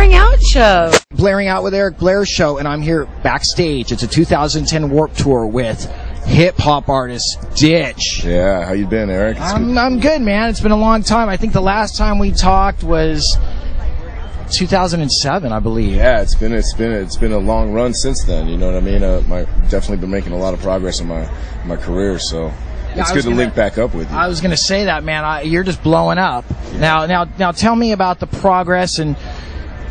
Blaring Out Show. Blaring Out with Eric Blair Show, and I'm here backstage. It's a 2010 Warped Tour with hip-hop artist Ditch. Yeah, how you been, Eric? I'm good, man. It's been a long time. I think the last time we talked was 2007, I believe. Yeah, it's been a long run since then. You know what I mean? Definitely been making a lot of progress in my career, so it's good to link back up with you. I was gonna say that, man. You're just blowing up. Yeah. Now, tell me about the progress and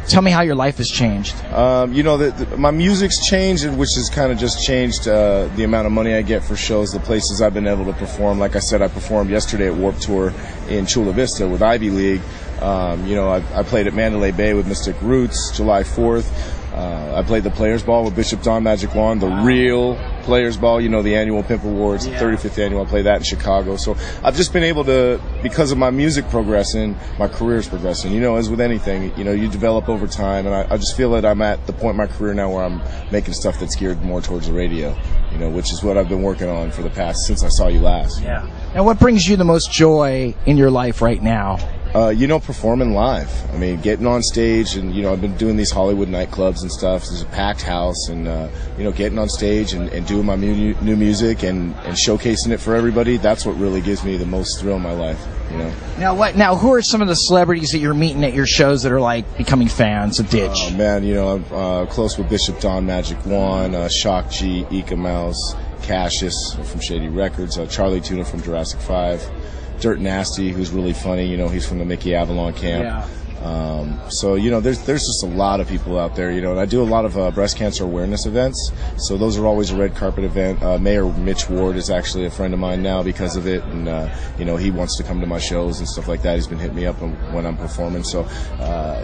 tell me how your life has changed. You know, my music's changed, which has kind of just changed the amount of money I get for shows, the places I've been able to perform. Like I said, I performed yesterday at Warped Tour in Chula Vista with Ivy League. You know, I played at Mandalay Bay with Mystic Roots July 4th. I played the Players Ball with Bishop Don Magic Juan, the real Players Ball, you know, the annual Pimp Awards, the 35th annual. I played that in Chicago. So I've just been able to, because of my music progressing, my career's progressing. You know, as with anything, you know, you develop over time, and I just feel that I'm at the point in my career now where I'm making stuff that's geared more towards the radio, you know, which is what I've been working on for the past, since I saw you last. Yeah. Now, what brings you the most joy in your life right now? You know, performing live. I mean, getting on stage, and, you know, I've been doing these Hollywood nightclubs and stuff. There's a packed house, and, you know, getting on stage and doing my new music and showcasing it for everybody, that's what really gives me the most thrill in my life, you know. Now, who are some of the celebrities that you're meeting at your shows that are, like, becoming fans of Ditch? Oh, man, you know, I'm close with Bishop Don Magic Juan, Shock G, Ika Mouse, Cassius from Shady Records, Charlie Tuna from Jurassic 5. Dirt Nasty, who's really funny, you know, he's from the Mickey Avalon camp. Yeah. So, you know, there's just a lot of people out there, you know, and I do a lot of breast cancer awareness events, so those are always a red carpet event. Mayor Mitch Ward is actually a friend of mine now because of it, and, you know, he wants to come to my shows and stuff like that. He's been hitting me up when I'm performing, so,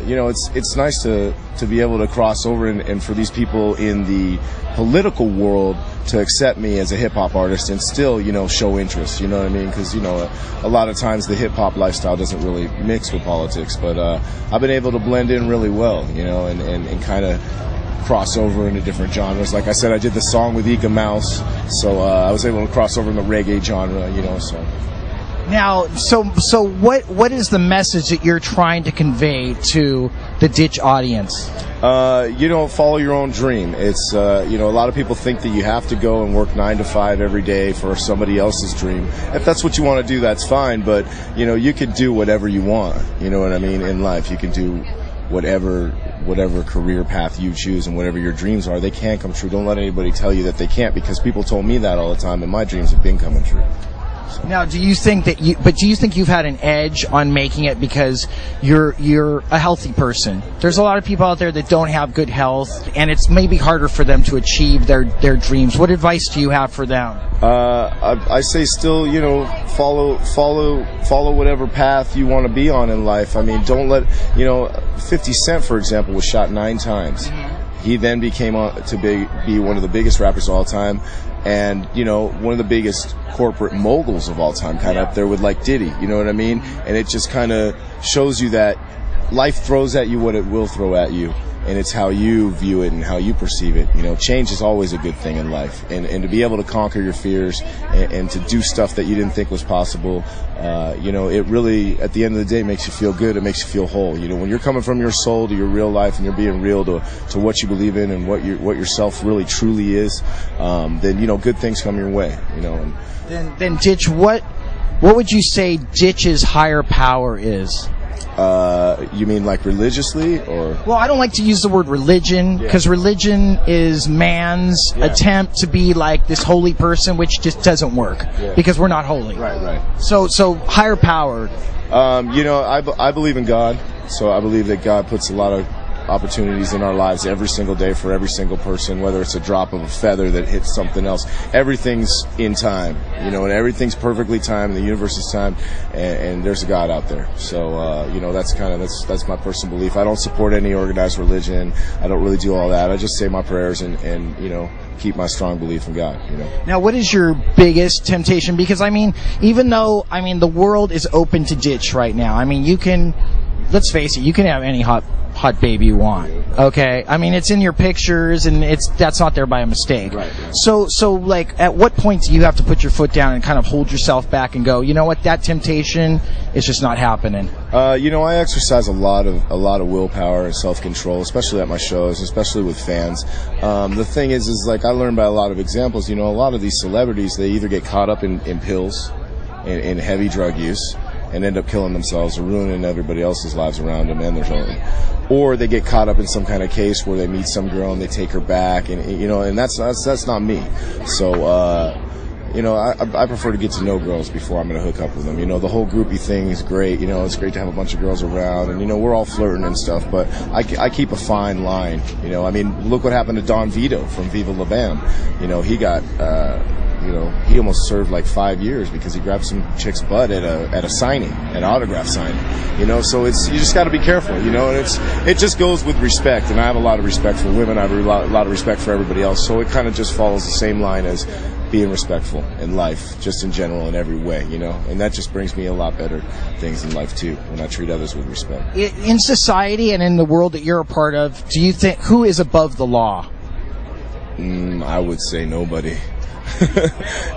you know, it's nice to be able to cross over and for these people in the political world to accept me as a hip-hop artist and still, you know, show interest, you know what I mean? Because, you know, a lot of times the hip-hop lifestyle doesn't really mix with politics, but I've been able to blend in really well, you know, and kind of cross over into different genres. Like I said, I did the song with Ika Mouse, so I was able to cross over in the reggae genre, you know, so. Now, so what is the message that you're trying to convey to the Ditch audience? You know, follow your own dream. It's, you know, a lot of people think that you have to go and work 9 to 5 every day for somebody else's dream. If that's what you want to do, that's fine, but, you know, you can do whatever you want, you know what I mean, in life. You can do whatever career path you choose and whatever your dreams are. They can come true. Don't let anybody tell you that they can't, because people told me that all the time, and my dreams have been coming true. Now, do you think you've had an edge on making it because you're a healthy person? There's a lot of people out there that don't have good health, and it's maybe harder for them to achieve their dreams. What advice do you have for them? I say still, you know, follow whatever path you want to be on in life. I mean, don't let, you know, 50 Cent, for example, was shot 9 times. He then became to be one of the biggest rappers of all time, and, you know, one of the biggest corporate moguls of all time, kind of up there with, like, Diddy, you know what I mean? And it just kind of shows you that life throws at you what it will throw at you, and it's how you view it and how you perceive it. You know, change is always a good thing in life, and to be able to conquer your fears and to do stuff that you didn't think was possible, you know, it really, at the end of the day, makes you feel good. It makes you feel whole. You know, when you're coming from your soul to your real life, and you're being real to what you believe in and what yourself really truly is, then, you know, good things come your way. You know. And then Ditch, what would you say Ditch's higher power is? You mean like religiously, or? Well, I don't like to use the word religion, because religion is man's attempt to be like this holy person, which just doesn't work, because we're not holy. Right. So higher power. You know, I believe in God, so I believe that God puts a lot of opportunities in our lives every single day for every single person, whether it's a drop of a feather that hits something else. Everything's in time, you know, and everything's perfectly timed. The universe is timed, and there's a God out there. So, you know, that's my personal belief. I don't support any organized religion. I don't really do all that. I just say my prayers and you know, keep my strong belief in God, you know. Now, what is your biggest temptation? Because, I mean, even though, I mean, the world is open to Ditch right now. I mean, you can, let's face it, you can have any hot hot babe you want. Okay, I mean, it's in your pictures, and that's not there by a mistake. Right. So like, at what point do you have to put your foot down and kind of hold yourself back and go, you know what, that temptation is just not happening? I exercise a lot of willpower and self-control, especially at my shows, especially with fans. The thing is like, I learned by a lot of examples. A lot of these celebrities, they either get caught up in pills, in heavy drug use, and end up killing themselves or ruining everybody else's lives around them and their own. Or they get caught up in some kind of case where they meet some girl and they take her back, and that's not me. So I prefer to get to know girls before I'm going to hook up with them. The whole groupie thing is great. It's great to have a bunch of girls around, and we're all flirting and stuff. But I keep a fine line. Look what happened to Don Vito from Viva La Bam. He got. He almost served like 5 years because he grabbed some chick's butt at a signing, an autograph signing. So you just got to be careful. And it just goes with respect. And I have a lot of respect for women. I have a lot of respect for everybody else. So it kind of just follows the same line as being respectful in life, just in general, in every way. And that just brings me a lot better things in life too, when I treat others with respect. In society and in the world that you're a part of, do you think who is above the law? I would say nobody.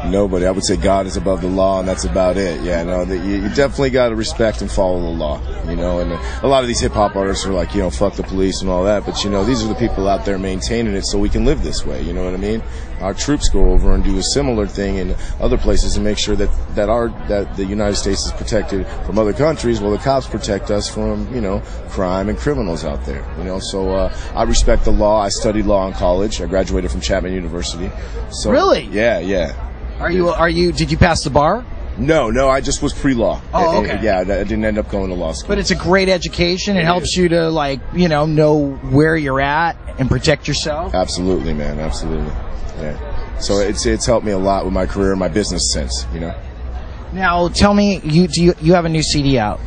Nobody. I would say God is above the law, and that's about it. You definitely got to respect and follow the law. And a lot of these hip hop artists are like, fuck the police and all that. But these are the people out there maintaining it so we can live this way. You know what I mean? Our troops go over and do a similar thing in other places and make sure that the United States is protected from other countries, while the cops protect us from crime and criminals out there. So I respect the law. I studied law in college. I graduated from Chapman University. So really? Yeah. Did you pass the bar? No, I just was pre-law. Oh, okay. I didn't end up going to law school. But it's a great education. It helps you to, know where you're at and protect yourself. Absolutely, man. Absolutely. Yeah. So it's helped me a lot with my career and my business sense, Now, tell me, you have a new CD out?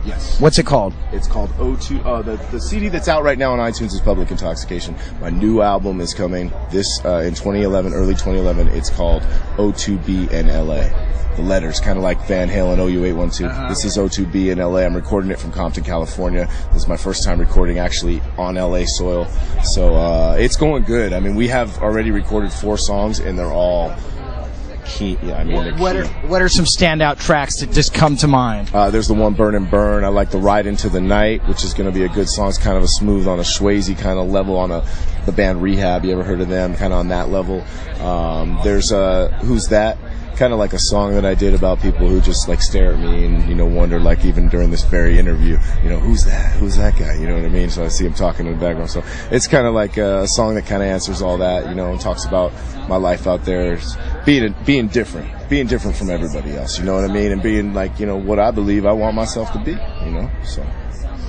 Yes. What's it called? It's called O2. The CD that's out right now on iTunes is Public Intoxication. My new album is coming in 2011, early 2011. It's called O2B in LA. The letters, kind of like Van Halen OU812. This is O2B in LA. I'm recording it from Compton, California. This is my first time recording actually on LA soil. So it's going good. We have already recorded 4 songs, and they're all key. What are some standout tracks that just come to mind? There's the one Burn and Burn. I like the Ride Into the Night, which is going to be a good song. It's kind of a smooth on a Swayze kind of level on the band Rehab. You ever heard of them? Kind of on that level. There's Who's That? Kind of like a song that I did about people who just stare at me and wonder, even during this very interview, who's that guy? You know what I mean? So I see him talking in the background. So it's kind of like a song that kind of answers all that, and talks about my life out there, being different from everybody else. You know what I mean? And being what I believe I want myself to be. So.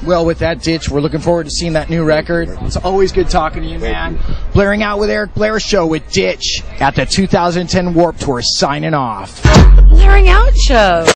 Well, with that, Ditch, we're looking forward to seeing that new record. It's always good talking to you, man. Blaring Out with Eric Blair Show with Ditch at the 2010 Warped Tour, signing off. Blaring Out Show.